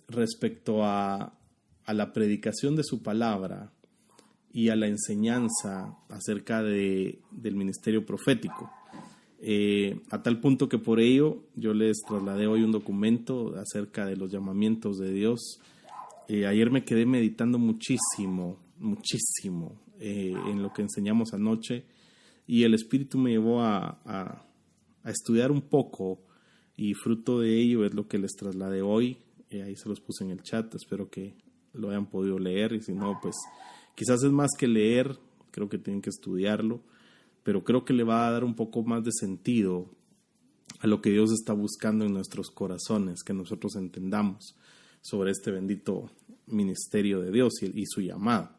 respecto a la predicación de su palabra y a la enseñanza acerca del ministerio profético. A tal punto que por ello yo les trasladé hoy un documento acerca de los llamamientos de Dios. Ayer me quedé meditando muchísimo en lo que enseñamos anoche, y el Espíritu me llevó a estudiar un poco, y fruto de ello es lo que les trasladé hoy. Ahí se los puse en el chat, espero que lo hayan podido leer, y si no, pues quizás es más que leer, creo que tienen que estudiarlo, pero creo que le va a dar un poco más de sentido a lo que Dios está buscando en nuestros corazones, que nosotros entendamos sobre este bendito ministerio de Dios y su llamado.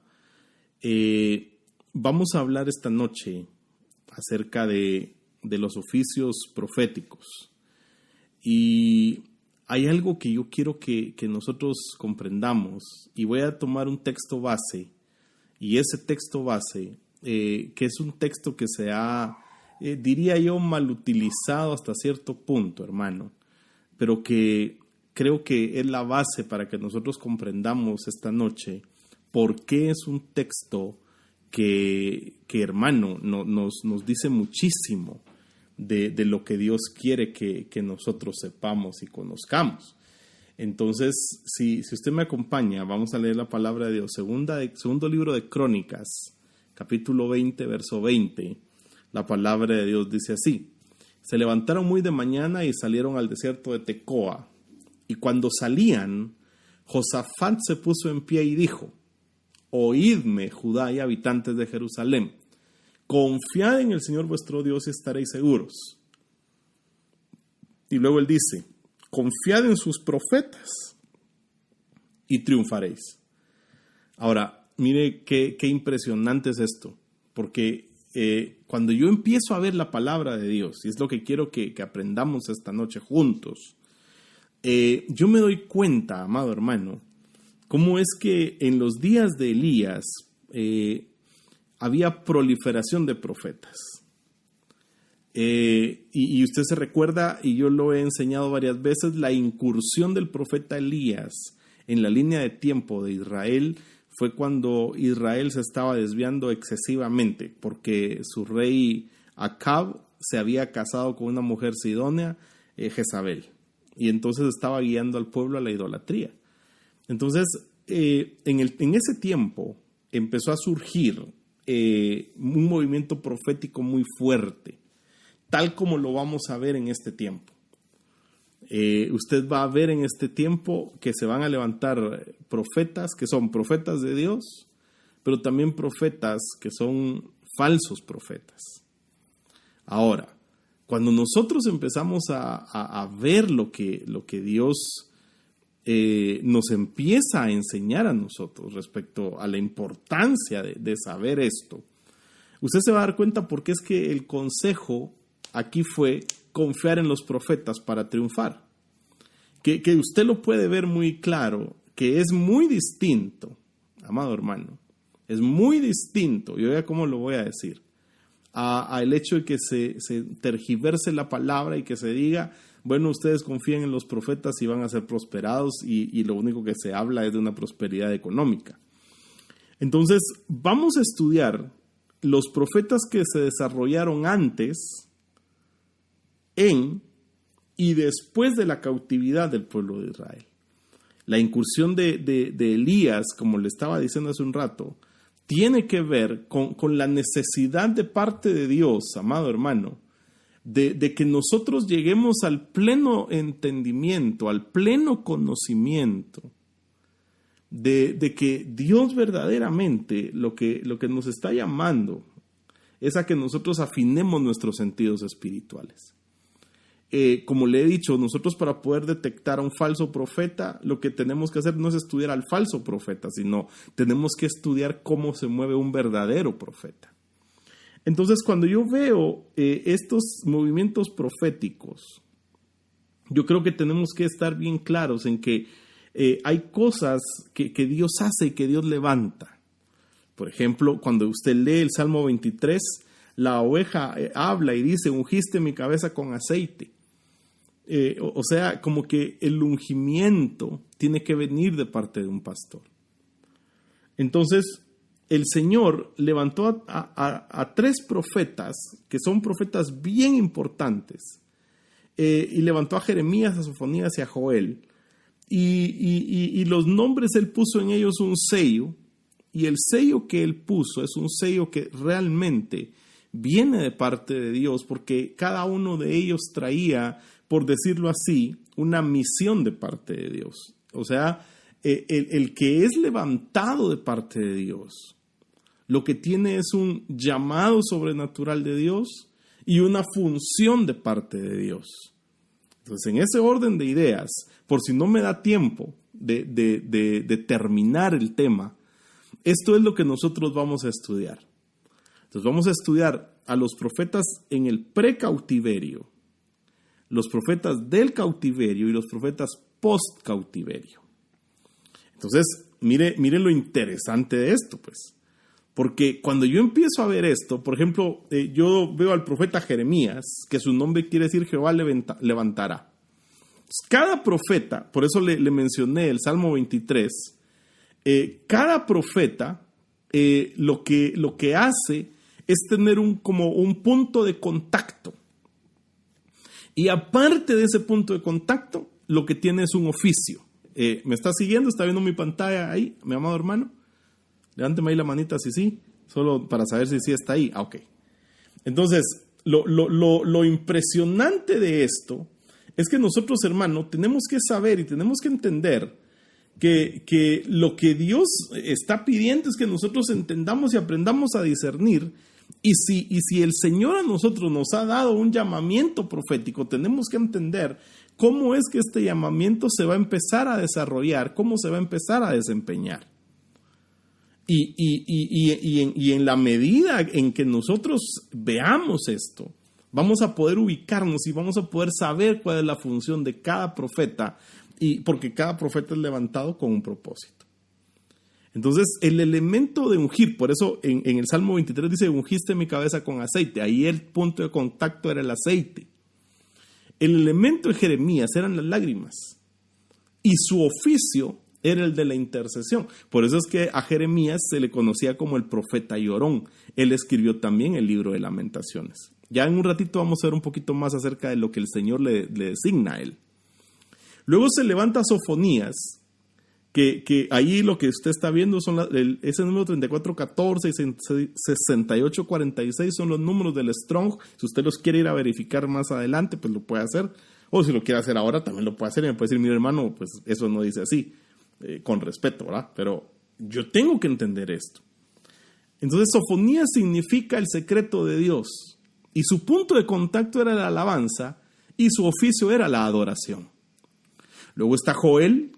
Vamos a hablar esta noche acerca de los oficios proféticos, y hay algo que yo quiero que nosotros comprendamos, y voy a tomar un texto base, y ese texto base, que es un texto que se ha, diría yo, mal utilizado hasta cierto punto, hermano, pero que creo que es la base para que nosotros comprendamos esta noche por qué es un texto que hermano, nos dice muchísimo de lo que Dios quiere que nosotros sepamos y conozcamos. Entonces, si usted me acompaña, vamos a leer la palabra de Dios. Segundo libro de Crónicas, capítulo 20, verso 20. La palabra de Dios dice así: se levantaron muy de mañana y salieron al desierto de Tecoa. Y cuando salían, Josafat se puso en pie y dijo: oídme, Judá y habitantes de Jerusalén, confiad en el Señor vuestro Dios y estaréis seguros. Y luego él dice: confiad en sus profetas y triunfaréis. Ahora, mire qué impresionante es esto, porque cuando yo empiezo a ver la palabra de Dios, y es lo que quiero que aprendamos esta noche juntos, yo me doy cuenta, amado hermano, cómo es que en los días de Elías había proliferación de profetas. Y usted se recuerda, y yo lo he enseñado varias veces, la incursión del profeta Elías en la línea de tiempo de Israel fue cuando Israel se estaba desviando excesivamente, porque su rey Acab se había casado con una mujer sidónea, Jezabel, y entonces estaba guiando al pueblo a la idolatría. Entonces, en ese tiempo empezó a surgir un movimiento profético muy fuerte, tal como lo vamos a ver en este tiempo. Usted va a ver en este tiempo que se van a levantar profetas que son profetas de Dios, pero también profetas que son falsos profetas. Ahora, cuando nosotros empezamos a ver lo que Dios nos empieza a enseñar a nosotros respecto a la importancia de saber esto, usted se va a dar cuenta porque es que el consejo aquí fue confiar en los profetas para triunfar. Que usted lo puede ver muy claro, que es muy distinto, amado hermano, es muy distinto, y oiga cómo lo voy a decir, a el hecho de que se tergiverse la palabra y que se diga: bueno, ustedes confíen en los profetas y van a ser prosperados, y lo único que se habla es de una prosperidad económica. Entonces, vamos a estudiar los profetas que se desarrollaron antes, en y después de la cautividad del pueblo de Israel. La incursión de Elías, como le estaba diciendo hace un rato, tiene que ver con la necesidad de parte de Dios, amado hermano, de que nosotros lleguemos al pleno entendimiento, al pleno conocimiento de que Dios verdaderamente lo que nos está llamando es a que nosotros afinemos nuestros sentidos espirituales. Como le he dicho, nosotros para poder detectar a un falso profeta, lo que tenemos que hacer no es estudiar al falso profeta, sino tenemos que estudiar cómo se mueve un verdadero profeta. Entonces, cuando yo veo estos movimientos proféticos, yo creo que tenemos que estar bien claros en que hay cosas que Dios hace y que Dios levanta. Por ejemplo, cuando usted lee el Salmo 23, la oveja habla y dice: ungiste mi cabeza con aceite. o sea, como que el ungimiento tiene que venir de parte de un pastor. Entonces, el Señor levantó a 3 profetas, que son profetas bien importantes, y levantó a Jeremías, a Sofonías y a Joel, y los nombres Él puso en ellos un sello, y el sello que Él puso es un sello que realmente viene de parte de Dios, porque cada uno de ellos traía, por decirlo así, una misión de parte de Dios. O sea, el que es levantado de parte de Dios, lo que tiene es un llamado sobrenatural de Dios y una función de parte de Dios. Entonces, en ese orden de ideas, por si no me da tiempo de terminar el tema, esto es lo que nosotros vamos a estudiar. Entonces, vamos a estudiar a los profetas en el precautiverio, los profetas del cautiverio y los profetas post-cautiverio. Entonces, mire lo interesante de esto, pues. Porque cuando yo empiezo a ver esto, por ejemplo, yo veo al profeta Jeremías, que su nombre quiere decir Jehová levantará. Cada profeta, por eso le mencioné el Salmo 23, cada profeta lo que hace es tener como un punto de contacto. Y aparte de ese punto de contacto, lo que tiene es un oficio. ¿Me está siguiendo? ¿Está viendo mi pantalla ahí, mi amado hermano? Levánteme ahí la manita si sí, solo para saber si sí está ahí. Ok. Entonces, lo impresionante de esto es que nosotros, hermano, tenemos que saber y tenemos que entender que lo que Dios está pidiendo es que nosotros entendamos y aprendamos a discernir. Y si el Señor a nosotros nos ha dado un llamamiento profético, tenemos que entender cómo es que este llamamiento se va a empezar a desarrollar, cómo se va a empezar a desempeñar. Y en la medida en que nosotros veamos esto, vamos a poder ubicarnos y vamos a poder saber cuál es la función de cada profeta, porque cada profeta es levantado con un propósito. Entonces, el elemento de ungir, por eso en el Salmo 23 dice, ungiste mi cabeza con aceite. Ahí el punto de contacto era el aceite. El elemento de Jeremías eran las lágrimas. Y su oficio era el de la intercesión. Por eso es que a Jeremías se le conocía como el profeta llorón. Él escribió también el libro de Lamentaciones. Ya en un ratito vamos a ver un poquito más acerca de lo que el Señor le designa a él. Luego se levanta Sofonías, que ahí lo que usted está viendo son ese número 3414 y 6846 son los números del Strong. Si usted los quiere ir a verificar más adelante, pues lo puede hacer. O si lo quiere hacer ahora, también lo puede hacer. Y me puede decir, mire hermano, pues eso no dice así, con respeto, ¿verdad? Pero yo tengo que entender esto. Entonces, Sofonías significa el secreto de Dios. Y su punto de contacto era la alabanza y su oficio era la adoración. Luego está Joel,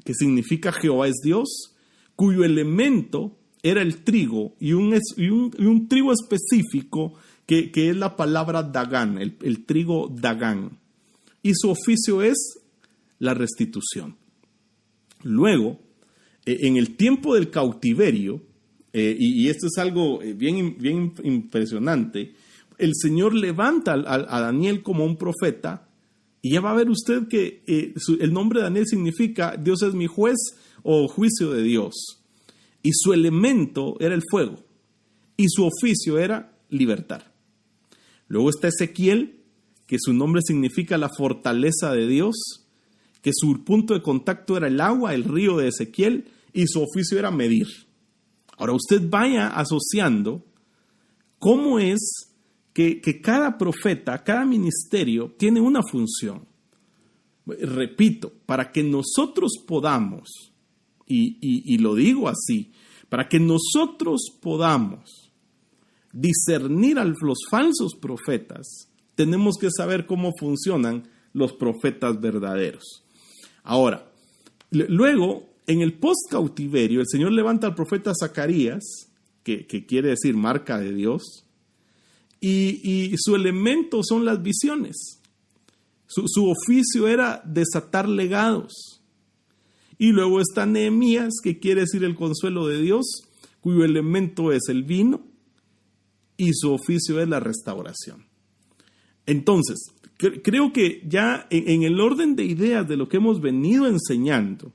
que significa Jehová es Dios, cuyo elemento era el trigo y un trigo específico que es la palabra Dagán, el trigo Dagán. Y su oficio es la restitución. Luego, en el tiempo del cautiverio, y esto es algo bien impresionante, el Señor levanta a Daniel como un profeta. Y ya va a ver usted que el nombre de Daniel significa Dios es mi juez o juicio de Dios. Y su elemento era el fuego. Y su oficio era libertar. Luego está Ezequiel, que su nombre significa la fortaleza de Dios, que su punto de contacto era el agua, el río de Ezequiel, y su oficio era medir. Ahora usted vaya asociando cómo es que cada profeta, cada ministerio tiene una función. Repito, para que nosotros podamos, y lo digo así, para que nosotros podamos discernir a los falsos profetas, tenemos que saber cómo funcionan los profetas verdaderos. Ahora, luego, en el post-cautiverio, el Señor levanta al profeta Zacarías, que quiere decir marca de Dios, y su elemento son las visiones. Su oficio era desatar legados. Y luego está Nehemías, que quiere decir el consuelo de Dios, cuyo elemento es el vino, y su oficio es la restauración. Entonces, creo que ya en el orden de ideas de lo que hemos venido enseñando,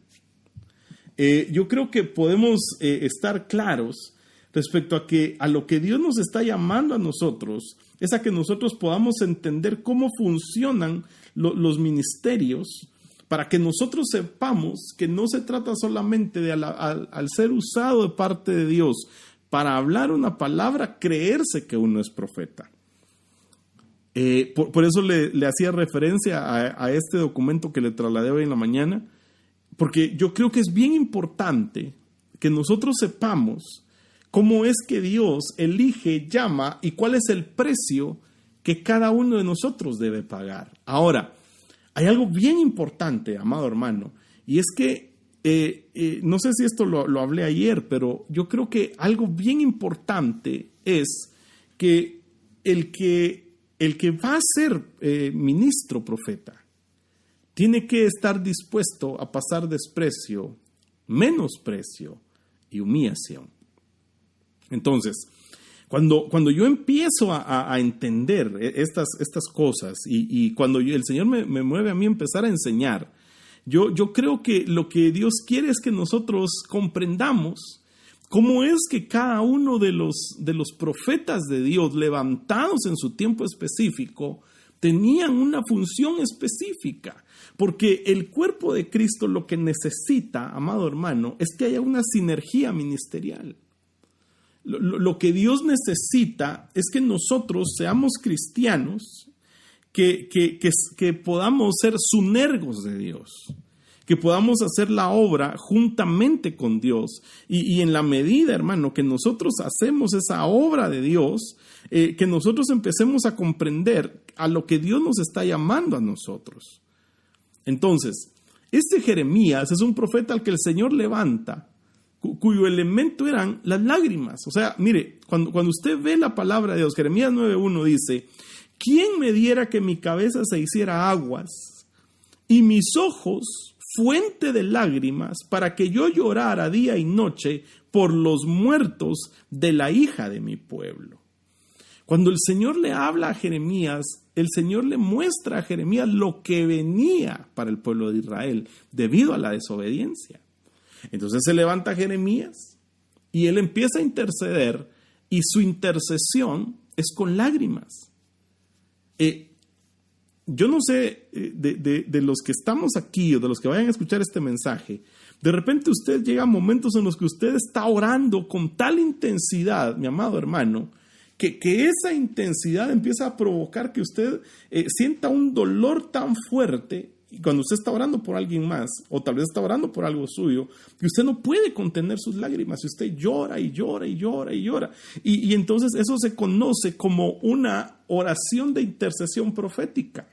yo creo que podemos estar claros respecto a lo que Dios nos está llamando a nosotros, es a que nosotros podamos entender cómo funcionan los ministerios, para que nosotros sepamos que no se trata solamente de al ser usado de parte de Dios para hablar una palabra, creerse que uno es profeta. Por eso le hacía referencia a este documento que le trasladé hoy en la mañana, porque yo creo que es bien importante que nosotros sepamos cómo es que Dios elige, llama y cuál es el precio que cada uno de nosotros debe pagar. Ahora, hay algo bien importante, amado hermano, y es que, no sé si esto lo hablé ayer, pero yo creo que algo bien importante es que el que va a ser ministro, profeta, tiene que estar dispuesto a pasar desprecio, menosprecio y humillación. Entonces, cuando yo empiezo a entender estas cosas y cuando el Señor me mueve a mí a empezar a enseñar, yo creo que lo que Dios quiere es que nosotros comprendamos cómo es que cada uno de los profetas de Dios levantados en su tiempo específico tenían una función específica, porque el cuerpo de Cristo lo que necesita, amado hermano, es que haya una sinergia ministerial. Lo que Dios necesita es que nosotros seamos cristianos, que podamos ser sunergos de Dios, que podamos hacer la obra juntamente con Dios y en la medida, hermano, que nosotros hacemos esa obra de Dios, que nosotros empecemos a comprender a lo que Dios nos está llamando a nosotros. Entonces, este Jeremías es un profeta al que el Señor levanta, cuyo elemento eran las lágrimas. O sea, mire, cuando usted ve la palabra de Dios, Jeremías 9:1 dice: ¿quién me diera que mi cabeza se hiciera aguas y mis ojos fuente de lágrimas para que yo llorara día y noche por los muertos de la hija de mi pueblo? Cuando el Señor le habla a Jeremías, el Señor le muestra a Jeremías lo que venía para el pueblo de Israel debido a la desobediencia. Entonces se levanta Jeremías y él empieza a interceder, y su intercesión es con lágrimas. Yo no sé de los que estamos aquí o de los que vayan a escuchar este mensaje, de repente usted llega a momentos en los que usted está orando con tal intensidad, mi amado hermano, que esa intensidad empieza a provocar que usted sienta un dolor tan fuerte. Y cuando usted está orando por alguien más, o tal vez está orando por algo suyo, que usted no puede contener sus lágrimas, y usted llora y llora y llora y llora. Y entonces eso se conoce como una oración de intercesión profética.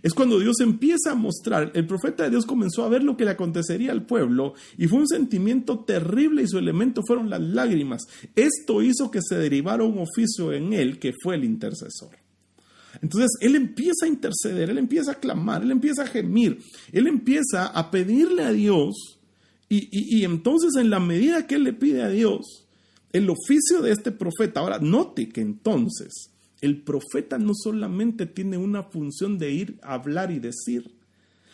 Es cuando Dios empieza a mostrar, el profeta de Dios comenzó a ver lo que le acontecería al pueblo, y fue un sentimiento terrible, y su elemento fueron las lágrimas. Esto hizo que se derivara un oficio en él, que fue el intercesor. Entonces él empieza a interceder, él empieza a clamar, él empieza a gemir, él empieza a pedirle a Dios, y entonces en la medida que él le pide a Dios, el oficio de este profeta, ahora note que entonces el profeta no solamente tiene una función de ir a hablar y decir,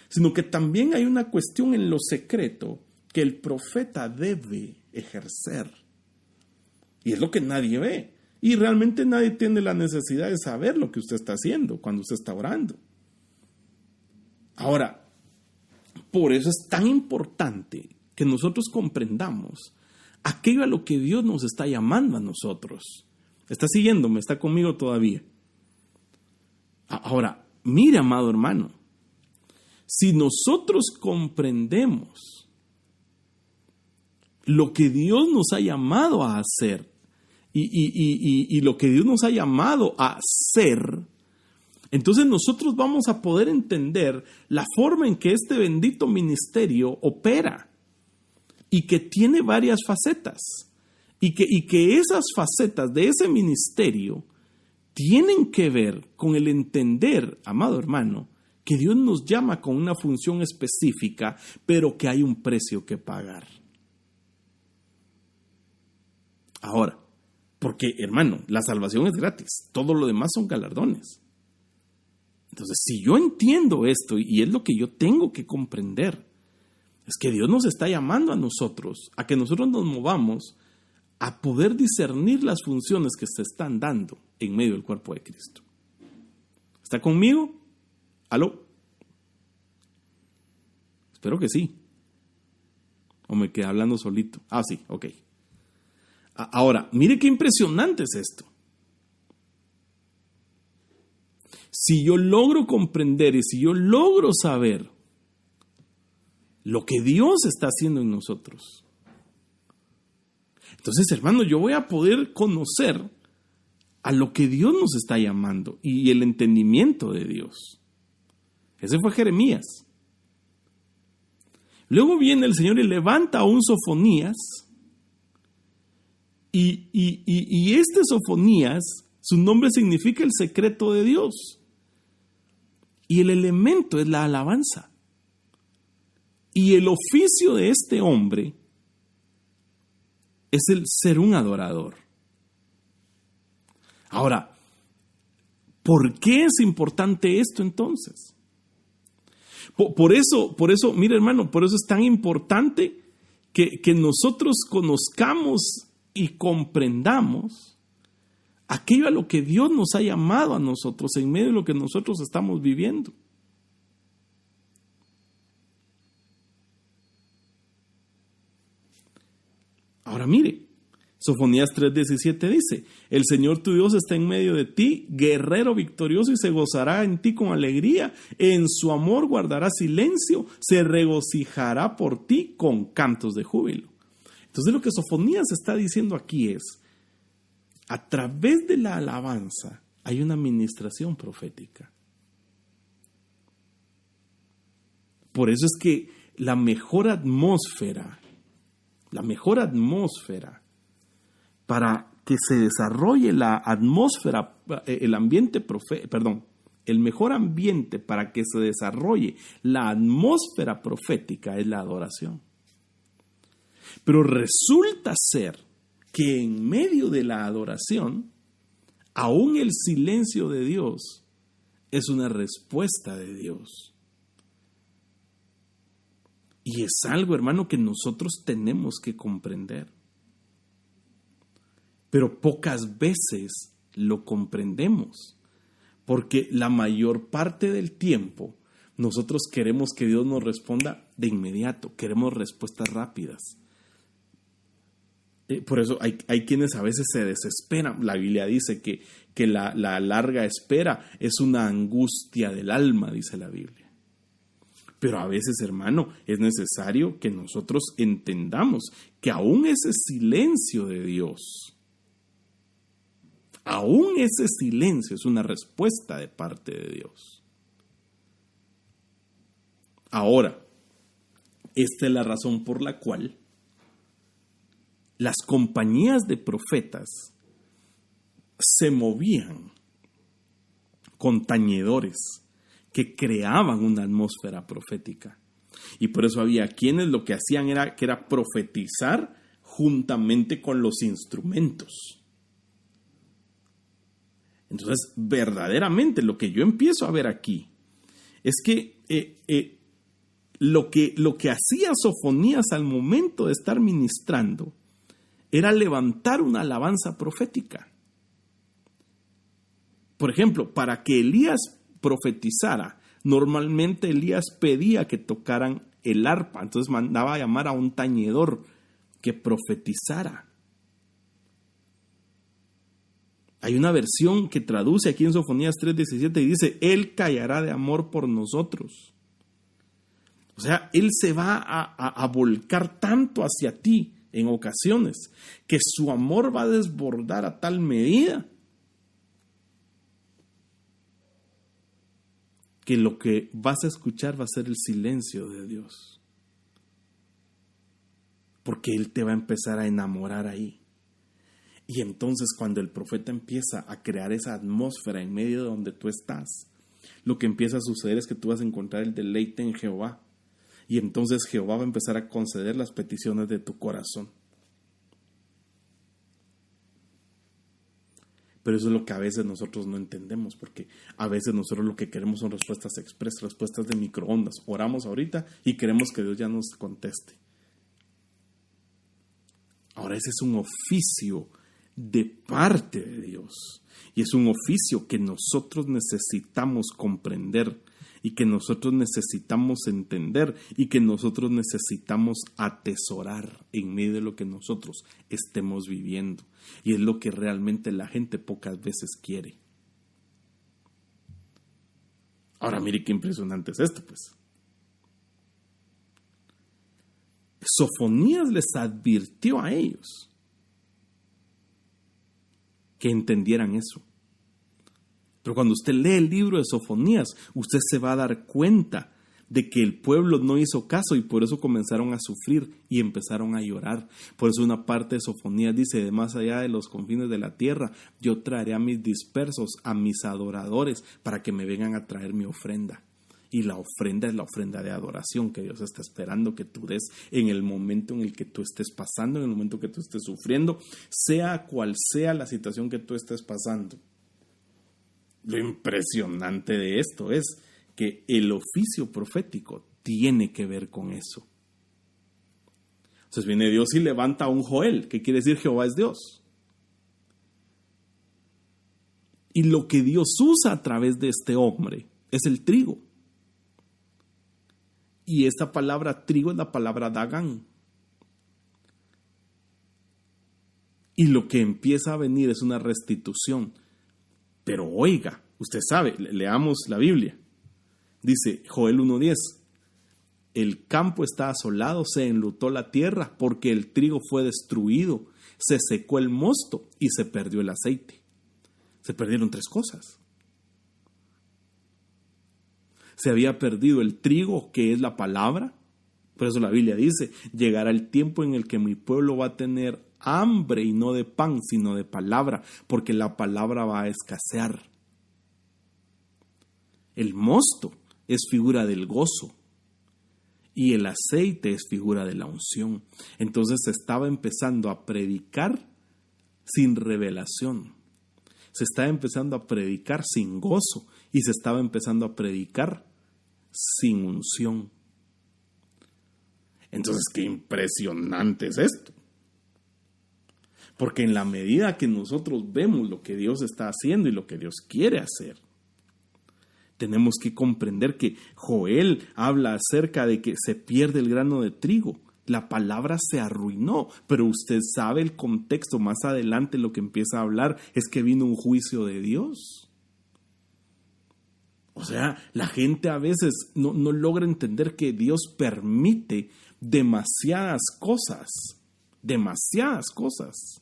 sino que también hay una cuestión en lo secreto que el profeta debe ejercer, y es lo que nadie ve. Y realmente nadie tiene la necesidad de saber lo que usted está haciendo cuando usted está orando. Ahora, por eso es tan importante que nosotros comprendamos aquello a lo que Dios nos está llamando a nosotros. ¿Está siguiéndome? ¿Está conmigo todavía? Ahora, mire, amado hermano, si nosotros comprendemos lo que Dios nos ha llamado a hacer, y lo que Dios nos ha llamado a ser, entonces nosotros vamos a poder entender la forma en que este bendito ministerio opera, y que tiene varias facetas, y que esas facetas de ese ministerio tienen que ver con el entender, amado hermano, que Dios nos llama con una función específica, pero que hay un precio que pagar. Ahora, porque, hermano, la salvación es gratis. Todo lo demás son galardones. Entonces, si yo entiendo esto, y es lo que yo tengo que comprender, es que Dios nos está llamando a nosotros, a que nosotros nos movamos a poder discernir las funciones que se están dando en medio del cuerpo de Cristo. ¿Está conmigo? ¿Aló? Espero que sí. ¿O me quedé hablando solito? Ah, sí, ok. Ahora, mire qué impresionante es esto. Si yo logro comprender y si yo logro saber lo que Dios está haciendo en nosotros, entonces, hermano, yo voy a poder conocer a lo que Dios nos está llamando y el entendimiento de Dios. Ese fue Jeremías. Luego viene el Señor y levanta a un Sofonías, y este Sofonías, su nombre significa el secreto de Dios. Y el elemento es la alabanza. Y el oficio de este hombre es el ser un adorador. Ahora, ¿por qué es importante esto entonces? Por eso, mire hermano, por eso es tan importante que nosotros conozcamos y comprendamos aquello a lo que Dios nos ha llamado a nosotros en medio de lo que nosotros estamos viviendo. Ahora mire, Sofonías 3:17 dice: el Señor tu Dios está en medio de ti, guerrero victorioso, y se gozará en ti con alegría, en su amor guardará silencio, se regocijará por ti con cantos de júbilo. Entonces lo que Sofonías está diciendo aquí es, a través de la alabanza hay una administración profética. Por eso es que la mejor atmósfera para que se desarrolle la atmósfera, el mejor ambiente para que se desarrolle la atmósfera profética es la adoración. Pero resulta ser que en medio de la adoración, aún el silencio de Dios es una respuesta de Dios. Y es algo, hermano, que nosotros tenemos que comprender. Pero pocas veces lo comprendemos, porque la mayor parte del tiempo nosotros queremos que Dios nos responda de inmediato, queremos respuestas rápidas. Por eso hay quienes a veces se desesperan. La Biblia dice que la larga espera es una angustia del alma, dice la Biblia. Pero a veces, hermano, es necesario que nosotros entendamos que aún ese silencio de Dios, aún ese silencio es una respuesta de parte de Dios. Ahora, esta es la razón por la cual las compañías de profetas se movían con tañedores que creaban una atmósfera profética. Y por eso había quienes lo que hacían era profetizar juntamente con los instrumentos. Entonces, verdaderamente lo que yo empiezo a ver aquí es que lo que hacía Sofonías al momento de estar ministrando era levantar una alabanza profética. Por ejemplo, para que Elías profetizara, normalmente Elías pedía que tocaran el arpa, entonces mandaba a llamar a un tañedor que profetizara. Hay una versión que traduce aquí en Sofonías 3:17 y dice: Él callará de amor por nosotros. O sea, Él se va a volcar tanto hacia ti en ocasiones que su amor va a desbordar a tal medida que lo que vas a escuchar va a ser el silencio de Dios. Porque Él te va a empezar a enamorar ahí. Y entonces cuando el profeta empieza a crear esa atmósfera en medio de donde tú estás, lo que empieza a suceder es que tú vas a encontrar el deleite en Jehová. Y entonces Jehová va a empezar a conceder las peticiones de tu corazón. Pero eso es lo que a veces nosotros no entendemos, porque a veces nosotros lo que queremos son respuestas express, respuestas de microondas. Oramos ahorita y queremos que Dios ya nos conteste. Ahora ese es un oficio de parte de Dios. Y es un oficio que nosotros necesitamos comprender y que nosotros necesitamos entender y que nosotros necesitamos atesorar en medio de lo que nosotros estemos viviendo. Y es lo que realmente la gente pocas veces quiere. Ahora mire qué impresionante es esto, pues. Sofonías les advirtió a ellos que entendieran eso. Pero cuando usted lee el libro de Sofonías, usted se va a dar cuenta de que el pueblo no hizo caso y por eso comenzaron a sufrir y empezaron a llorar. Por eso una parte de Sofonías dice: de más allá de los confines de la tierra, yo traeré a mis dispersos, a mis adoradores, para que me vengan a traer mi ofrenda. Y la ofrenda es la ofrenda de adoración que Dios está esperando que tú des en el momento en el que tú estés pasando, en el momento que tú estés sufriendo, sea cual sea la situación que tú estés pasando. Lo impresionante de esto es que el oficio profético tiene que ver con eso. Entonces viene Dios y levanta a un Joel, que quiere decir Jehová es Dios. Y lo que Dios usa a través de este hombre es el trigo. Y esta palabra trigo es la palabra Dagán. Y lo que empieza a venir es una restitución. Pero oiga, usted sabe, leamos la Biblia. Dice Joel 1:10, el campo está asolado, se enlutó la tierra, porque el trigo fue destruido, se secó el mosto y se perdió el aceite. Se perdieron tres cosas. Se había perdido el trigo, que es la palabra. Por eso la Biblia dice: llegará el tiempo en el que mi pueblo va a tener hambre, y no de pan, sino de palabra, porque la palabra va a escasear. El mosto es figura del gozo y el aceite es figura de la unción. Entonces se estaba empezando a predicar sin revelación. Se estaba empezando a predicar sin gozo y se estaba empezando a predicar sin unción. Entonces, qué impresionante es esto. Porque en la medida que nosotros vemos lo que Dios está haciendo y lo que Dios quiere hacer, tenemos que comprender que Joel habla acerca de que se pierde el grano de trigo. La palabra se arruinó, pero usted sabe el contexto. Más adelante lo que empieza a hablar es que vino un juicio de Dios. O sea, la gente a veces no logra entender que Dios permite demasiadas cosas. Demasiadas cosas.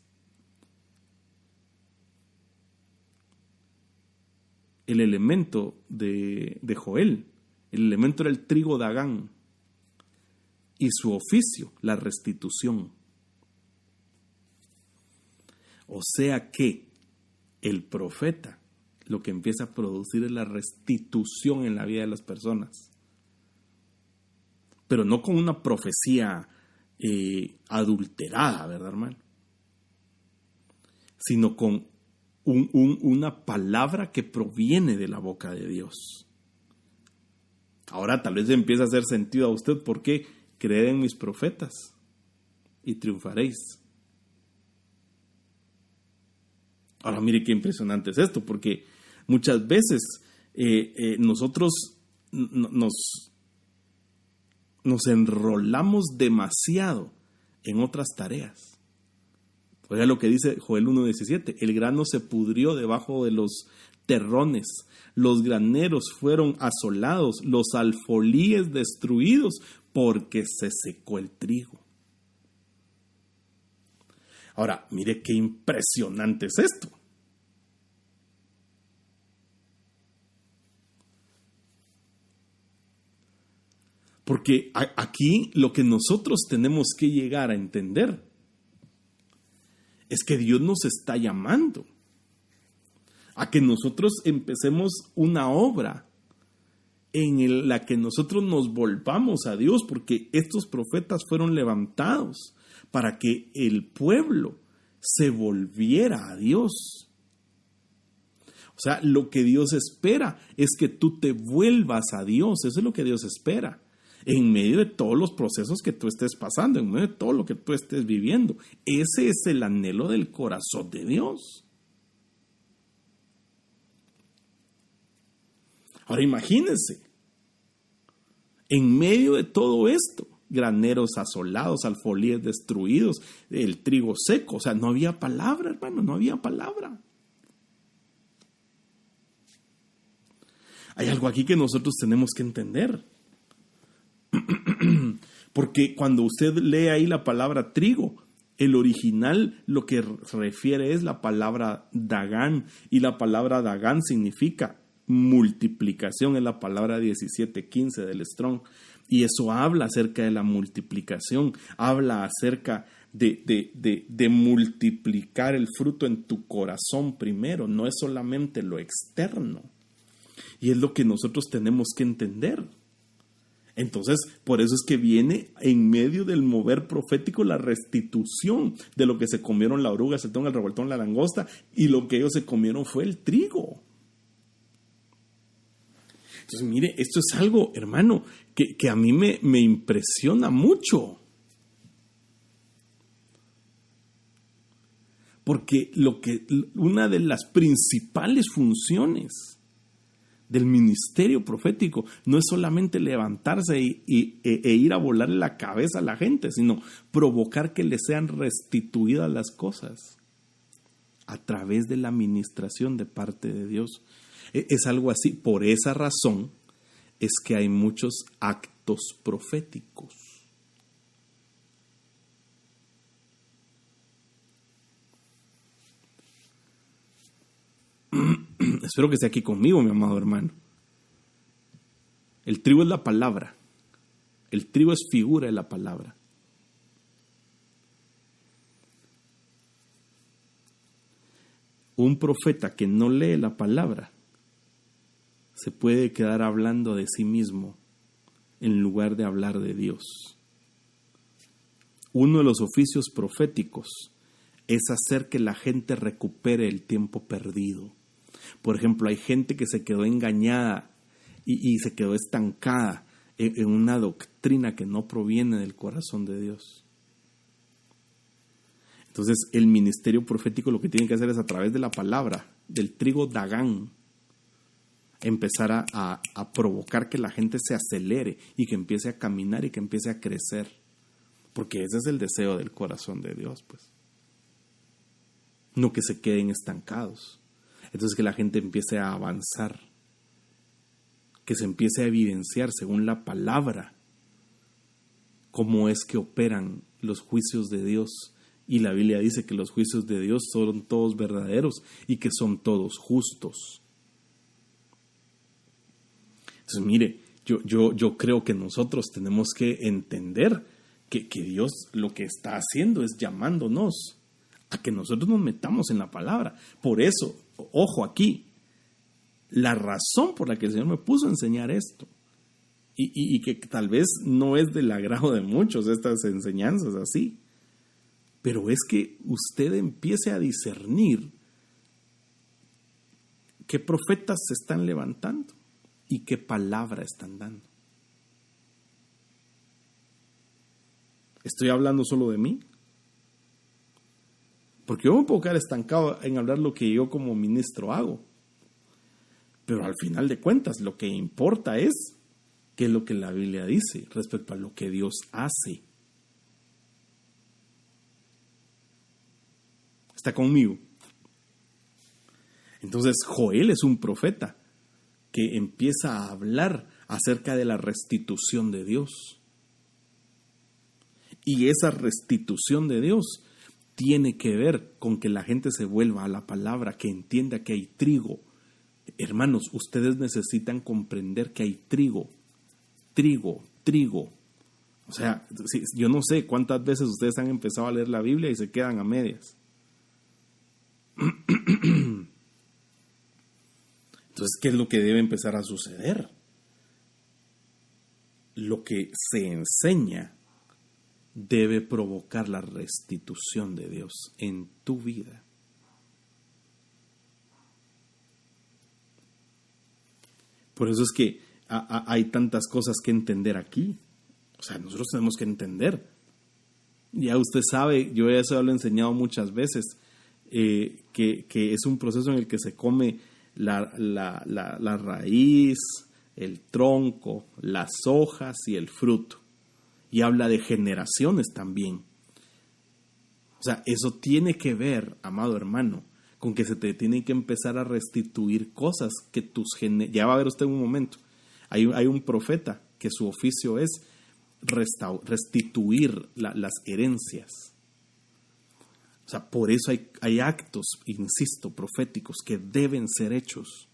El elemento de Joel, el elemento era el trigo Dagán y su oficio, la restitución. O sea que el profeta lo que empieza a producir es la restitución en la vida de las personas. Pero no con una profecía adulterada, ¿verdad, hermano? Sino con una palabra que proviene de la boca de Dios. Ahora tal vez empieza a hacer sentido a usted por qué creed en mis profetas y triunfaréis. Ahora mire qué impresionante es esto, porque muchas veces nosotros nos enrolamos demasiado en otras tareas. Oiga lo que dice Joel 1:17, el grano se pudrió debajo de los terrones, los graneros fueron asolados, los alfolíes destruidos, porque se secó el trigo. Ahora, mire qué impresionante es esto. Porque aquí lo que nosotros tenemos que llegar a entender es que Dios nos está llamando a que nosotros empecemos una obra en la que nosotros nos volvamos a Dios, porque estos profetas fueron levantados para que el pueblo se volviera a Dios. sea, lo que Dios espera es que tú te vuelvas a Dios. Eso es lo que Dios espera. En medio de todos los procesos que tú estés pasando, en medio de todo lo que tú estés viviendo. Ese es el anhelo del corazón de Dios. Ahora imagínense, en medio de todo esto, graneros asolados, alfolíes destruidos, el trigo seco, o sea, no había palabra, hermano, no había palabra. Hay algo aquí que nosotros tenemos que entender. Porque cuando usted lee ahí la palabra trigo, el original lo que refiere es la palabra Dagán, y la palabra Dagán significa multiplicación, es la palabra 17:15 del Strong, y eso habla acerca de la multiplicación, habla acerca de multiplicar el fruto en tu corazón primero, no es solamente lo externo, y es lo que nosotros tenemos que entender. Entonces, por eso es que viene en medio del mover profético la restitución de lo que se comieron la oruga, el saltón, el revoltón, la langosta, y lo que ellos se comieron fue el trigo. Entonces, mire, esto es algo, hermano, que a mí me impresiona mucho. Porque una de las principales funciones del ministerio profético no es solamente levantarse e ir a volarle la cabeza a la gente, sino provocar que le sean restituidas las cosas a través de la administración de parte de Dios. Es algo así. Por esa razón es que hay muchos actos proféticos. Espero que esté aquí conmigo, mi amado hermano. El trigo es la palabra. El trigo es figura de la palabra. Un profeta que no lee la palabra se puede quedar hablando de sí mismo en lugar de hablar de Dios. Uno de los oficios proféticos es hacer que la gente recupere el tiempo perdido. Por ejemplo, hay gente que se quedó engañada y se quedó estancada en una doctrina que no proviene del corazón de Dios. Entonces, el ministerio profético lo que tiene que hacer es, a través de la palabra, del trigo Dagán, empezar a provocar que la gente se acelere y que empiece a caminar y que empiece a crecer. Porque ese es el deseo del corazón de Dios, pues. No que se queden estancados. Entonces, que la gente empiece a avanzar, que se empiece a evidenciar según la palabra cómo es que operan los juicios de Dios. Y la Biblia dice que los juicios de Dios son todos verdaderos y que son todos justos. Entonces, mire, yo creo que nosotros tenemos que entender que Dios lo que está haciendo es llamándonos a que nosotros nos metamos en la palabra. Por eso, ojo aquí, la razón por la que el Señor me puso a enseñar esto, y que tal vez no es del agrado de muchos estas enseñanzas así, pero es que usted empiece a discernir qué profetas se están levantando y qué palabra están dando. ¿Estoy hablando solo de mí? Porque yo me puedo quedar estancado en hablar lo que yo como ministro hago. Pero al final de cuentas, lo que importa es qué es lo que la Biblia dice respecto a lo que Dios hace. ¿Está conmigo? Entonces, Joel es un profeta que empieza a hablar acerca de la restitución de Dios. Y esa restitución de Dios tiene que ver con que la gente se vuelva a la palabra, que entienda que hay trigo. Hermanos, ustedes necesitan comprender que hay trigo. O sea, yo no sé cuántas veces ustedes han empezado a leer la Biblia y se quedan a medias. Entonces, ¿qué es lo que debe empezar a suceder? Lo que se enseña debe provocar la restitución de Dios en tu vida. Por eso es que hay tantas cosas que entender aquí. O sea, nosotros tenemos que entender. Ya usted sabe, yo eso lo he enseñado muchas veces, que es un proceso en el que se come la raíz, el tronco, las hojas y el fruto. Y habla de generaciones también. O sea, eso tiene que ver, amado hermano, con que se te tienen que empezar a restituir cosas que ya va a ver usted en un momento. Hay un profeta que su oficio es restituir las herencias. O sea, por eso hay actos, insisto, proféticos que deben ser hechos.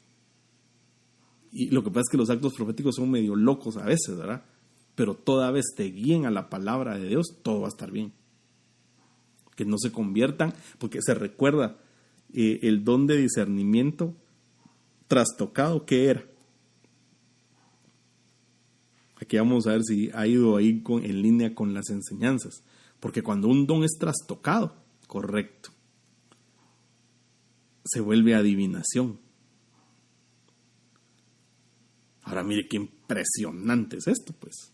Y lo que pasa es que los actos proféticos son medio locos a veces, ¿verdad? Pero toda vez te guíen a la palabra de Dios, todo va a estar bien. Que no se conviertan, porque se recuerda el don de discernimiento trastocado que era. Aquí vamos a ver si ha ido ahí en línea con las enseñanzas. Porque cuando un don es trastocado, correcto, se vuelve adivinación. Ahora mire qué impresionante es esto, pues.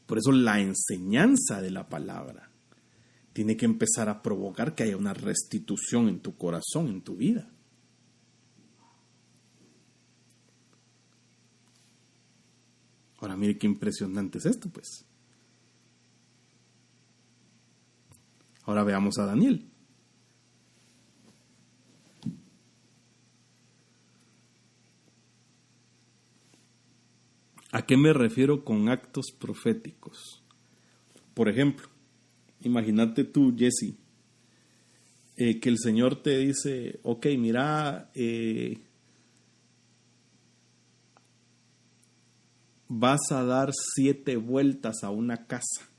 Por eso la enseñanza de la palabra tiene que empezar a provocar que haya una restitución en tu corazón, en tu vida. Ahora mire qué impresionante es esto, pues. Ahora veamos a Daniel. ¿A qué me refiero con actos proféticos? Por ejemplo, imagínate tú, Jesse, que el Señor te dice, ok, mira, vas a dar 7 vueltas a una casa.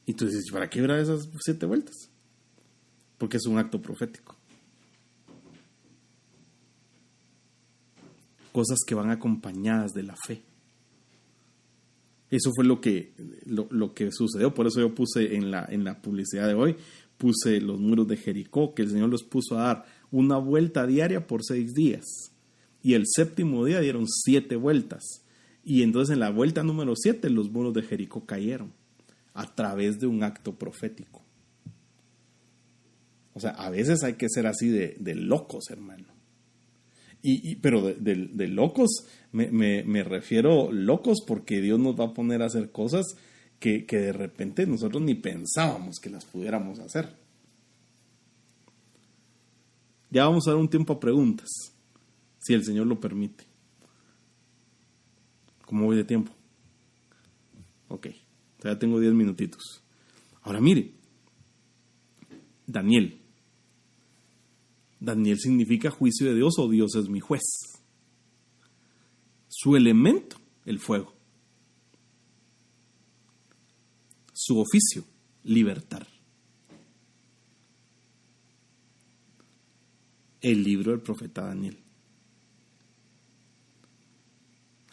Y tú dices, ¿para qué dar esas 7 vueltas? Porque es un acto profético. Cosas que van acompañadas de la fe. Eso fue lo que sucedió. Por eso yo puse en la publicidad de hoy, puse los muros de Jericó, que el Señor los puso a dar una vuelta diaria por 6 días. Y el 7º día dieron 7 vueltas. Y entonces en la vuelta número 7 los muros de Jericó cayeron a través de un acto profético. O sea, a veces hay que ser así de locos, hermano. Pero de locos, me refiero locos porque Dios nos va a poner a hacer cosas que de repente nosotros ni pensábamos que las pudiéramos hacer. Ya vamos a dar un tiempo a preguntas, si el Señor lo permite. ¿Cómo voy de tiempo? Ok, ya tengo 10 minutitos. Ahora mire, Daniel significa juicio de Dios o Dios es mi juez. Su elemento, el fuego. Su oficio, libertar. El libro del profeta Daniel.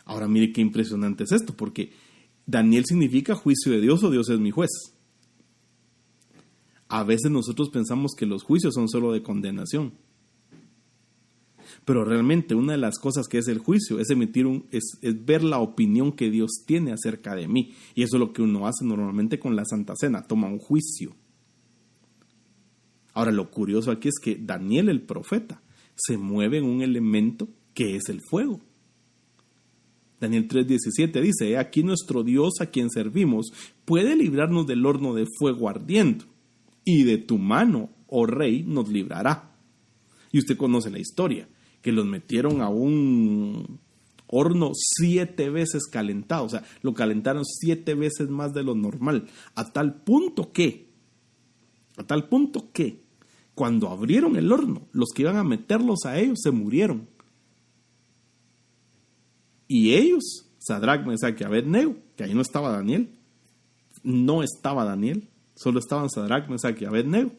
Ahora mire qué impresionante es esto, porque Daniel significa juicio de Dios o Dios es mi juez. A veces nosotros pensamos que los juicios son solo de condenación. Pero realmente una de las cosas que es el juicio es es ver la opinión que Dios tiene acerca de mí. Y eso es lo que uno hace normalmente con la Santa Cena, toma un juicio. Ahora lo curioso aquí es que Daniel el profeta se mueve en un elemento que es el fuego. Daniel 3:17 dice, aquí nuestro Dios a quien servimos puede librarnos del horno de fuego ardiendo. Y de tu mano, oh rey, nos librará. Y usted conoce la historia, que los metieron a un horno 7 veces calentado. O sea, lo calentaron 7 veces más de lo normal. A tal punto que, cuando abrieron el horno, los que iban a meterlos a ellos se murieron. Y ellos, Sadrac, Mesach y Abed-Nego, que ahí no estaba Daniel, solo estaban Sadrac, Mesach y Abed-Nego,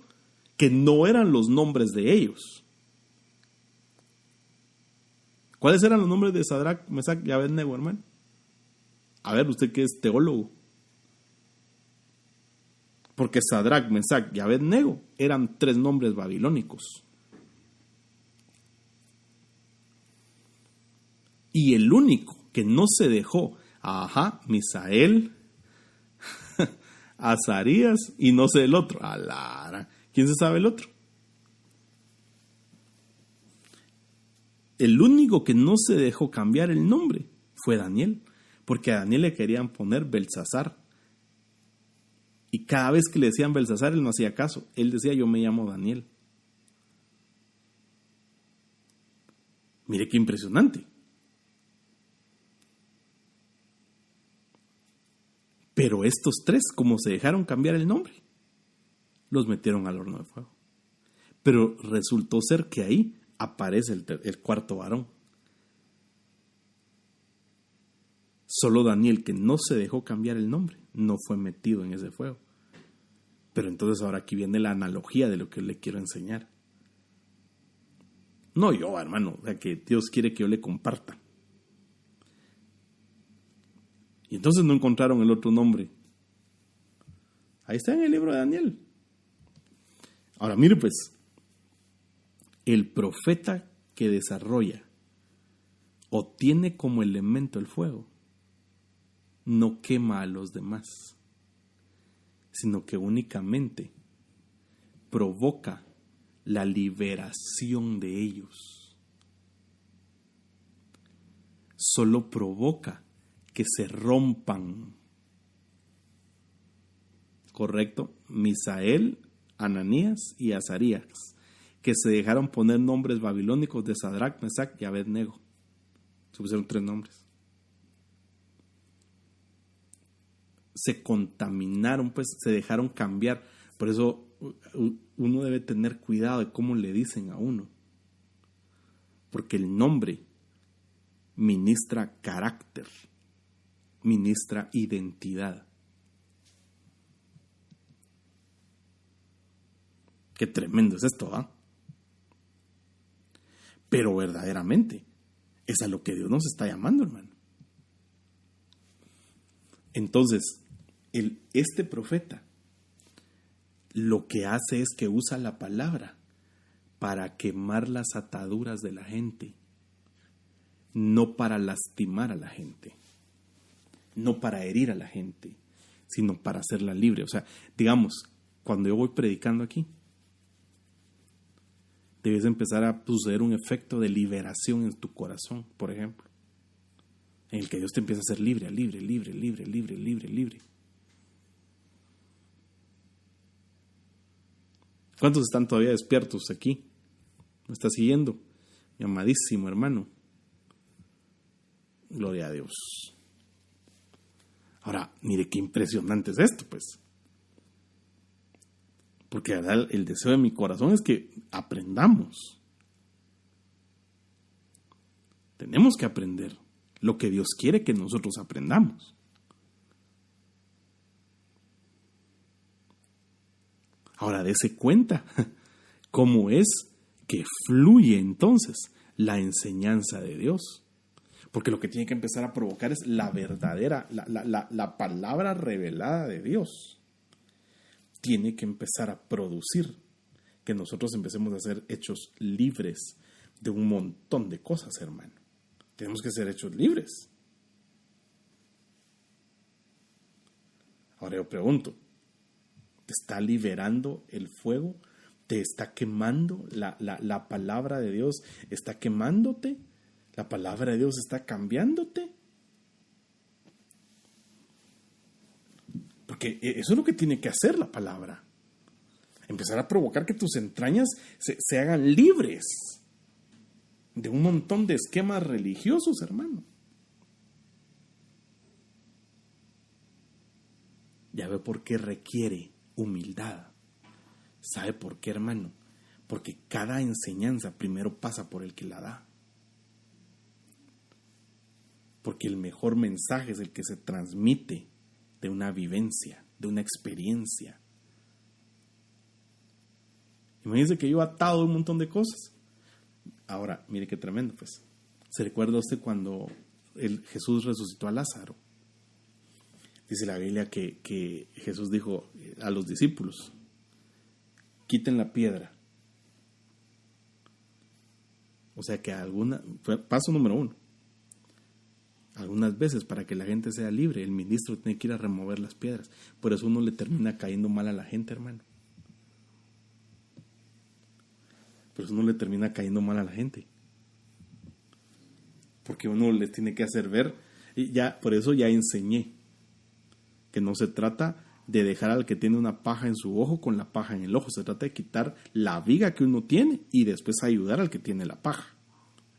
que no eran los nombres de ellos. ¿Cuáles eran los nombres de Sadrac, Mesach y Abed-Nego, hermano? A ver, usted que es teólogo. Porque Sadrac, Mesac y Abednego eran 3 nombres babilónicos. Y el único que no se dejó, Misael, Azarías y no sé el otro. ¿Quién se sabe el otro? El único que no se dejó cambiar el nombre fue Daniel, porque a Daniel le querían poner Belsasar. Y cada vez que le decían Belsasar, él no hacía caso. Él decía, yo me llamo Daniel. Mire qué impresionante. Pero estos 3, como se dejaron cambiar el nombre, los metieron al horno de fuego. Pero resultó ser que ahí aparece el cuarto varón. Solo Daniel, que no se dejó cambiar el nombre, no fue metido en ese fuego. Pero entonces ahora aquí viene la analogía de lo que le quiero enseñar. No yo, hermano, o sea que Dios quiere que yo le comparta. Y entonces no encontraron el otro nombre. Ahí está en el libro de Daniel. Ahora mire pues, el profeta que desarrolla o tiene como elemento el fuego, no quema a los demás, sino que únicamente provoca la liberación de ellos. Solo provoca que se rompan. ¿Correcto? Misael, Ananías y Azarías, que se dejaron poner nombres babilónicos de Sadrac, Mesac y Abednego. Se pusieron 3 nombres. Se contaminaron, pues se dejaron cambiar. Por eso uno debe tener cuidado de cómo le dicen a uno. Porque el nombre ministra carácter, ministra identidad. Qué tremendo es esto, ¿ah? Pero verdaderamente es a lo que Dios nos está llamando, hermano. Entonces, este profeta lo que hace es que usa la palabra para quemar las ataduras de la gente, no para lastimar a la gente, no para herir a la gente, sino para hacerla libre. O sea, digamos, cuando yo voy predicando aquí, debes empezar a suceder un efecto de liberación en tu corazón, por ejemplo, en el que Dios te empieza a hacer libre, libre, libre, libre, libre, libre, libre. ¿Cuántos están todavía despiertos aquí? ¿Me está siguiendo? Mi amadísimo hermano. Gloria a Dios. Ahora, mire qué impresionante es esto, pues. Porque ¿verdad? El deseo de mi corazón es que aprendamos. Tenemos que aprender lo que Dios quiere que nosotros aprendamos. Ahora, dése cuenta cómo es que fluye entonces la enseñanza de Dios. Porque lo que tiene que empezar a provocar es la verdadera, la palabra revelada de Dios. Tiene que empezar a producir que nosotros empecemos a ser hechos libres de un montón de cosas, hermano. Tenemos que ser hechos libres. Ahora yo pregunto, ¿te está liberando el fuego? ¿Te está quemando la palabra de Dios? ¿Está quemándote? ¿La palabra de Dios está cambiándote? Porque eso es lo que tiene que hacer la palabra. Empezar a provocar que tus entrañas se hagan libres de un montón de esquemas religiosos, hermano. Ya ve por qué requiere humildad. ¿Sabe por qué, hermano? Porque cada enseñanza primero pasa por el que la da. Porque el mejor mensaje es el que se transmite de una vivencia, de una experiencia. Imagínense que yo he atado un montón de cosas. Ahora, mire qué tremendo, pues. ¿Se recuerda usted cuando Jesús resucitó a Lázaro? Dice la Biblia que Jesús dijo a los discípulos, quiten la piedra. O sea que paso número 1. Algunas veces para que la gente sea libre, el ministro tiene que ir a remover las piedras. Por eso uno le termina cayendo mal a la gente, hermano. Por eso uno le termina cayendo mal a la gente. Porque uno les tiene que hacer ver, y por eso ya enseñé, que no se trata de dejar al que tiene una paja en su ojo con la paja en el ojo. Se trata de quitar la viga que uno tiene y después ayudar al que tiene la paja.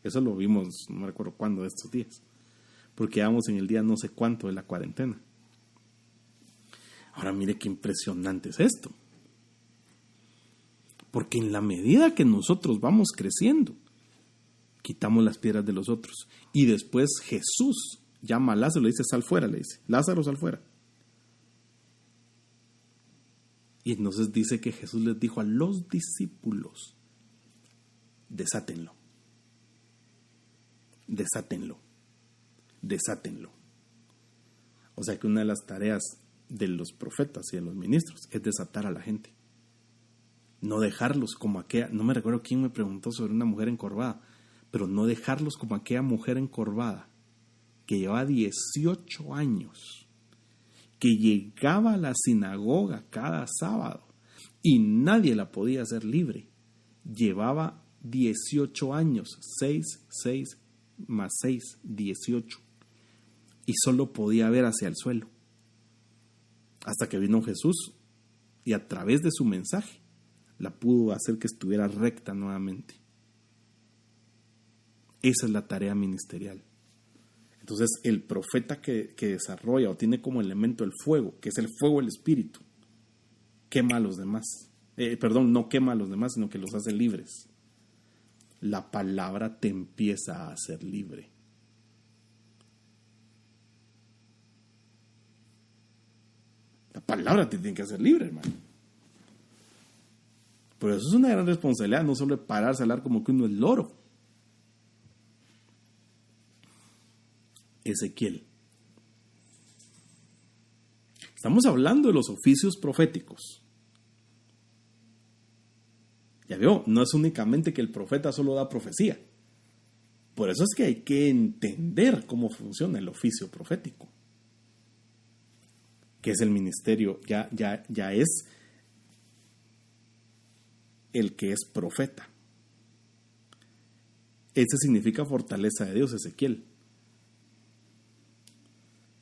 Eso lo vimos, no me recuerdo cuándo de estos días. Porque vamos en el día no sé cuánto de la cuarentena. Ahora mire qué impresionante es esto. Porque en la medida que nosotros vamos creciendo, quitamos las piedras de los otros. Y después Jesús llama a Lázaro, le dice, sal fuera, le dice, Lázaro, sal fuera. Y entonces dice que Jesús les dijo a los discípulos, desátenlo. Desátenlo. Desátenlo. O sea que una de las tareas de los profetas y de los ministros es desatar a la gente. No dejarlos como aquella, no me recuerdo quién me preguntó sobre una mujer encorvada, pero no dejarlos como aquella mujer encorvada que llevaba 18 años, que llegaba a la sinagoga cada sábado y nadie la podía hacer libre. Llevaba 18 años, 6 más 6, 18. Y solo podía ver hacia el suelo. Hasta que vino Jesús y a través de su mensaje la pudo hacer que estuviera recta nuevamente. Esa es la tarea ministerial. Entonces el profeta que desarrolla o tiene como elemento el fuego, que es el fuego del Espíritu, quema a los demás. No quema a los demás, sino que los hace libres. La palabra te empieza a hacer libre. La palabra te tiene que hacer libre, hermano. Pero eso es una gran responsabilidad, no solo pararse a hablar como que uno es loro. Ezequiel. Estamos hablando de los oficios proféticos. Ya veo, no es únicamente que el profeta solo da profecía. Por eso es que hay que entender cómo funciona el oficio profético. Que es el ministerio, ya es el que es profeta. Ese significa fortaleza de Dios, Ezequiel.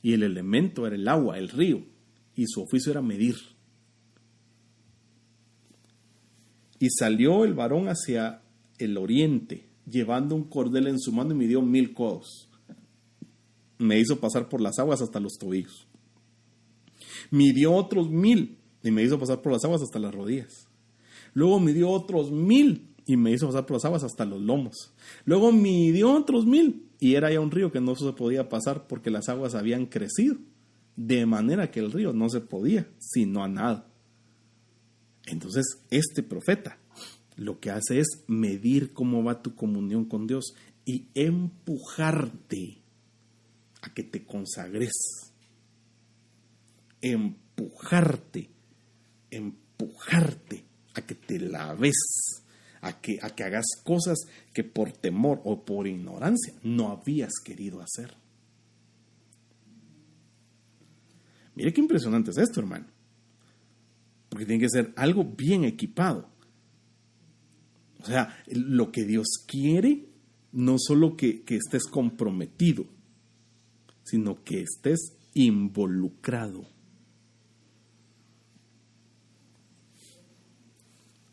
Y el elemento era el agua, el río, y su oficio era medir. Y salió el varón hacia el oriente, llevando un cordel en su mano y midió 1000 codos. Me hizo pasar por las aguas hasta los tobillos. Midió otros 1000 y me hizo pasar por las aguas hasta las rodillas. Luego midió otros 1000 y me hizo pasar por las aguas hasta los lomos. Luego midió otros 1000 y era ya un río que no se podía pasar porque las aguas habían crecido. De manera que el río no se podía, sino a nada. Entonces, este profeta lo que hace es medir cómo va tu comunión con Dios y empujarte a que te consagres. Empujarte a que te laves, a que hagas cosas que por temor o por ignorancia no habías querido hacer. Mire qué impresionante es esto, hermano. Porque tiene que ser algo bien equipado. O sea, lo que Dios quiere, no solo que estés comprometido, sino que estés involucrado.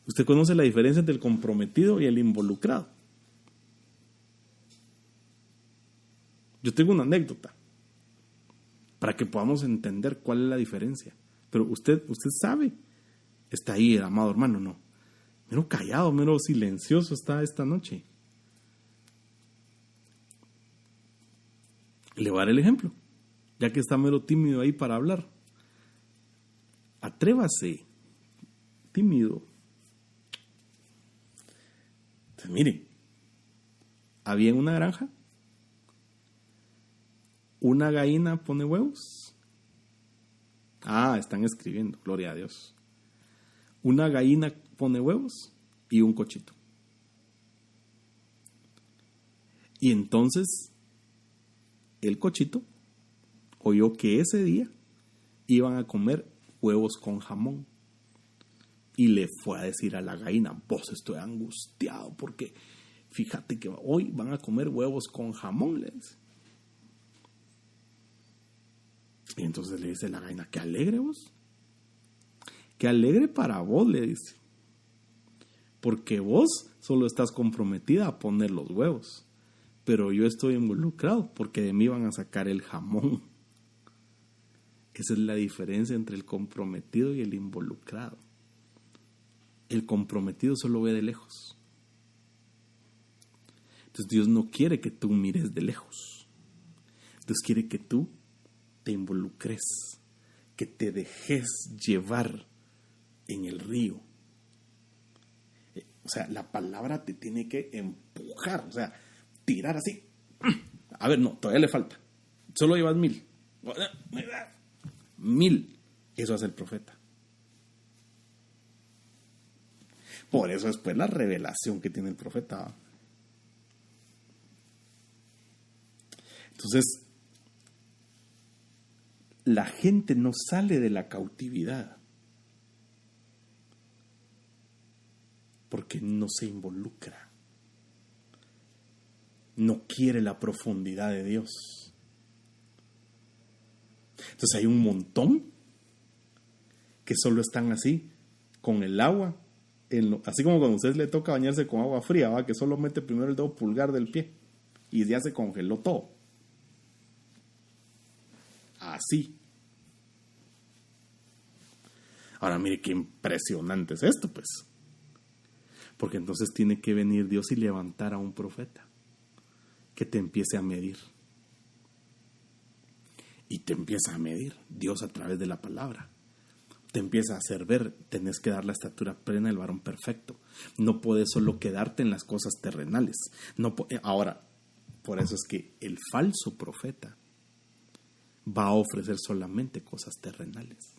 ¿Usted conoce la diferencia entre el comprometido y el involucrado? Yo tengo una anécdota para que podamos entender cuál es la diferencia. Pero usted sabe, está ahí, amado hermano, no. Mero callado, mero silencioso está esta noche. Le voy a dar el ejemplo, ya que está mero tímido ahí para hablar. Atrévase, tímido. Entonces, mire, había en una granja, una gallina pone huevos Están escribiendo, gloria a Dios. Una gallina pone huevos y un cochito. Y entonces el cochito oyó que ese día iban a comer huevos con jamón. Y le fue a decir a la gallina: vos, estoy angustiado porque fíjate que hoy van a comer huevos con jamón, le dice. Y entonces le dice la gallina: qué alegre vos. Qué alegre para vos, le dice. Porque vos solo estás comprometida a poner los huevos. Pero yo estoy involucrado porque de mí van a sacar el jamón. Esa es la diferencia entre el comprometido y el involucrado. El comprometido solo ve de lejos. Entonces Dios no quiere que tú mires de lejos. Dios quiere que tú te involucres, que te dejes llevar en el río. O sea, la palabra te tiene que empujar, o sea, tirar así. A ver, no, todavía le falta. Solo llevas 1000. 1000. Eso hace el profeta. Por eso después la revelación que tiene el profeta. Entonces, la gente no sale de la cautividad porque no se involucra. No quiere la profundidad de Dios. Entonces hay un montón que solo están así, con el agua, así como cuando a usted le toca bañarse con agua fría, ¿va? Que solo mete primero el dedo pulgar del pie y ya se congeló todo. Así. Ahora mire qué impresionante es esto, pues. Porque entonces tiene que venir Dios y levantar a un profeta que te empiece a medir. Y te empieza a medir Dios a través de la palabra. Te empieza a hacer ver, tenés que dar la estatura plena del varón perfecto. No puedes solo quedarte en las cosas terrenales. Ahora, por eso es que el falso profeta va a ofrecer solamente cosas terrenales.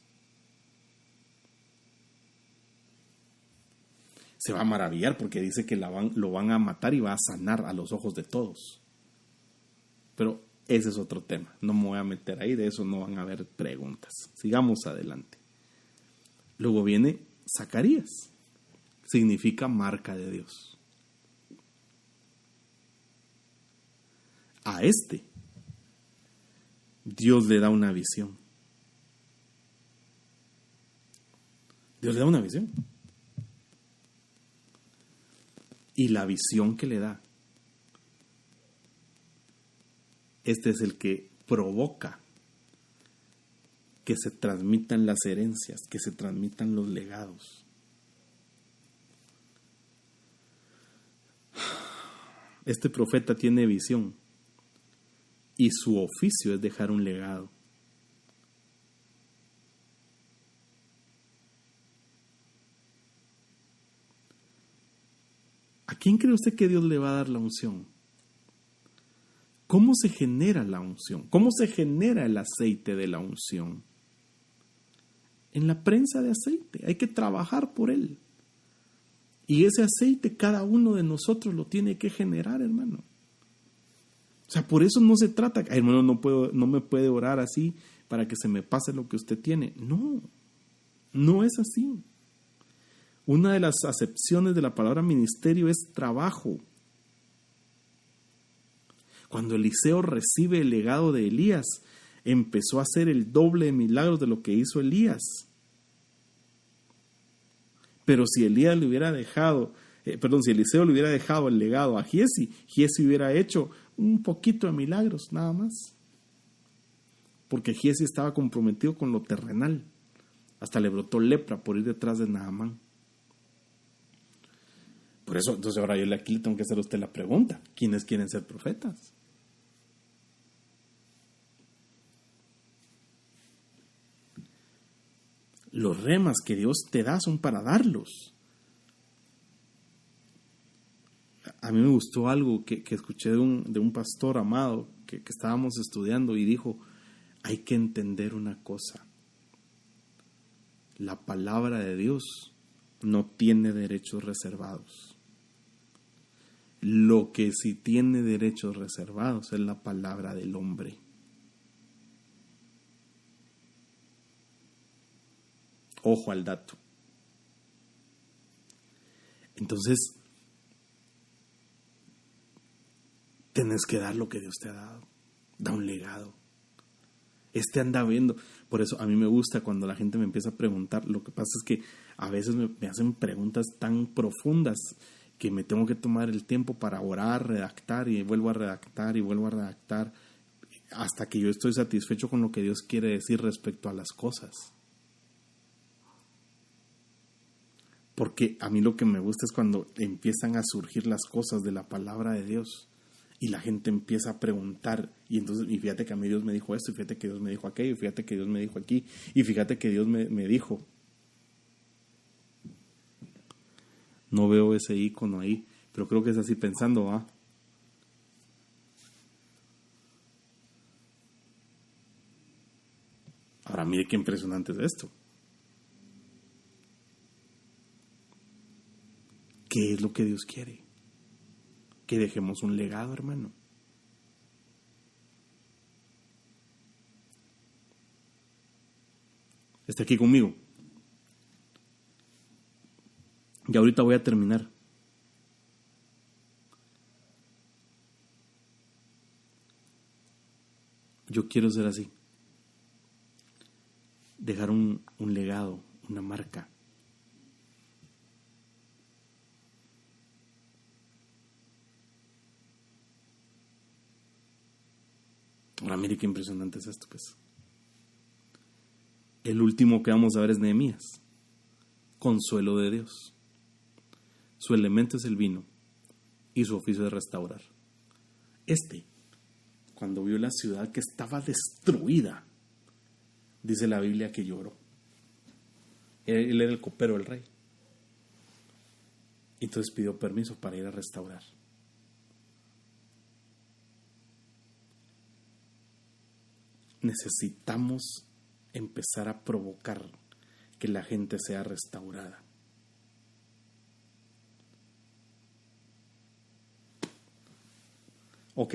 Se va a maravillar porque dice que lo van a matar y va a sanar a los ojos de todos. Pero ese es otro tema. No me voy a meter ahí, de eso no van a haber preguntas. Sigamos adelante. Luego viene Zacarías. Significa marca de Dios. A este Dios le da una visión. Dios le da una visión. Y la visión que le da, este es el que provoca que se transmitan las herencias, que se transmitan los legados. Este profeta tiene visión y su oficio es dejar un legado. ¿A quién cree usted que Dios le va a dar la unción? ¿Cómo se genera la unción? ¿Cómo se genera el aceite de la unción? En la prensa de aceite. Hay que trabajar por él. Y ese aceite cada uno de nosotros lo tiene que generar, hermano. O sea, por eso no se trata, hermano, no me puede orar así para que se me pase lo que usted tiene. No, no es así. Una de las acepciones de la palabra ministerio es trabajo. Cuando Eliseo recibe el legado de Elías, empezó a hacer el doble de milagros de lo que hizo Elías. Pero si Eliseo le hubiera dejado el legado a Giesi, Giesi hubiera hecho un poquito de milagros, nada más. Porque Giesi estaba comprometido con lo terrenal. Hasta le brotó lepra por ir detrás de Naamán. Por eso, entonces ahora aquí le tengo que hacer a usted la pregunta. ¿Quiénes quieren ser profetas? Los remas que Dios te da son para darlos. A mí me gustó algo que escuché de un pastor amado que estábamos estudiando y dijo, hay que entender una cosa. La palabra de Dios no tiene derechos reservados. Lo que sí tiene derechos reservados es la palabra del hombre. Ojo al dato. Entonces, tenés que dar lo que Dios te ha dado. Da un legado. Anda viendo. Por eso a mí me gusta cuando la gente me empieza a preguntar. Lo que pasa es que a veces me hacen preguntas tan profundas que me tengo que tomar el tiempo para orar, redactar y vuelvo a redactar y vuelvo a redactar hasta que yo estoy satisfecho con lo que Dios quiere decir respecto a las cosas. Porque a mí lo que me gusta es cuando empiezan a surgir las cosas de la palabra de Dios y la gente empieza a preguntar y entonces, y fíjate que a mí Dios me dijo esto, y fíjate que Dios me dijo aquello, y fíjate que Dios me dijo aquí, y fíjate que Dios me dijo. No veo ese icono ahí, pero creo que es así pensando, ¿va? Ahora mire qué impresionante es esto. ¿Qué es lo que Dios quiere? Que dejemos un legado, hermano. Está aquí conmigo. Y ahorita voy a terminar. Yo quiero ser así. Dejar un legado, una marca. Ahora mire qué impresionante es esto, pues. El último que vamos a ver es Nehemías. Consuelo de Dios. Su elemento es el vino y su oficio es restaurar. Cuando vio la ciudad que estaba destruida, dice la Biblia que lloró. Él era el copero del rey. Y entonces pidió permiso para ir a restaurar. Necesitamos empezar a provocar que la gente sea restaurada. Ok,